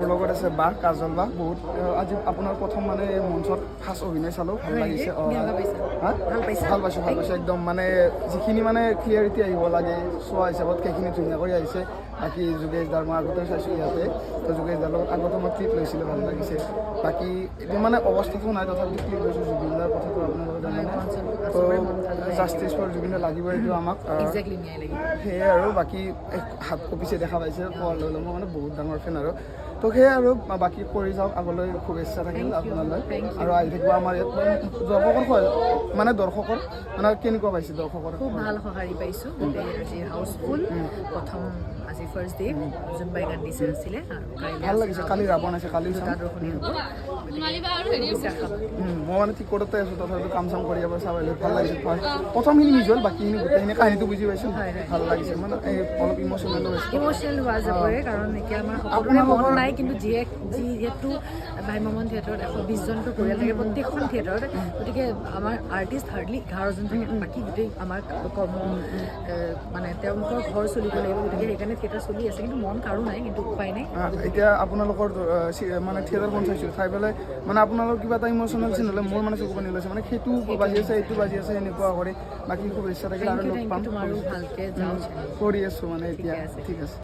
মোৰ লগত আছে বা কাজল বা বহুত আজি আপোনাৰ প্ৰথম মানে মঞ্চত ফাৰ্ষ্ট অভিনয় চালোঁ ভাল লাগিছে ভাল পাইছোঁ একদম মানে যিখিনি মানে ক্লিয়াৰিটি আহিব লাগে চোৱা হিচাপত সেইখিনি ধুনীয়া কৰি আহিছে বাকী যোগেশ দাৰ মই আগতে চাইছোঁ ইয়াতে তো যোগেশ দাৰ লগত আগতে মই ক্লিপ লৈছিলোঁ ভাল লাগিছে বাকী এতিয়া মানে অৱস্থাটো নাই তথাপিতো ক্লিপ লৈছোঁ জুবিন দাৰ কথাটো আপোনালোকে জানে তো জাষ্টিছ ফৰ জুবিন দা লাগিবই এইটো আমাক সেয়াই আৰু বাকী হাত কপিছে দেখা পাইছে পোৱাৰ লগে লগে মই মানে বহুত ডাঙৰ ফেন আৰু তো সেয়াই আৰু বাকী কৰি যাওক আগলৈ শুভেচ্ছা থাকিল আপোনালৈ আৰু আহি থাকিব আমাৰ ইয়াত দৰ্শকৰ মানে কেনেকুৱা পাইছে দৰ্শকৰ খুব ভাল সঁহাৰি পাইছোঁ গোটেই আজি হাউচফুল প্ৰথম আজি ফাৰ্ষ্ট ডে জোনবাই গান্ধী ছাৰ আছিলে আৰু ভাল লাগিছে কালি ৰাৱণ আছে কালি দৰ্শনী হ'ব মই মানে টিকটতে আছোঁ তথাপিতো কাম চাম কৰি চাব ভাল লাগিছে প্ৰথমখিনি ভিজুৱেল বাকীখিনি গোটেইখিনি কাহিনীটো বুজি পাইছোঁ ভাল লাগিছে মানে এই অলপ ইম'চনেল হোৱা যাবই কাৰণ এতিয়া আমাৰ সকলোৰে মন নাই কিন্তু যিহেতু ভ্ৰাম্যমাণ থিয়েটাৰত 120 জনটো পৰিয়াল থাকে প্ৰত্যেকখন থিয়েটাৰত গতিকে আমাৰ আৰ্টিষ্ট হাৰ্ডলি 11জন থাকে বাকী গোটেই আমাৰ কৰ্ম মানে তেওঁলোকৰ ঘৰ চলিব লাগিব গতিকে সেইকাৰণে থিয়েটাৰ চলি আছে কিন্তু মন কাৰো নাই কিন্তু উপায় নাই এতিয়া আপোনালোকৰ মানে থিয়েটাৰখন চাইছোঁ চাই পেলাই মানে আপোনালোকৰ কিবা এটা ইম'চনেল চিন হ'লে মোৰ মানে চকু পানী ওলাইছে মানে সেইটো বাজি আছে এইটো বাজি আছে এনেকুৱা কৰি বাকী খুব ইচ্ছা থাকিলে আৰু লগ পাম তোমাৰো ভালকৈ যাওঁ কৰি আছোঁ মানে এতিয়া ঠিক আছে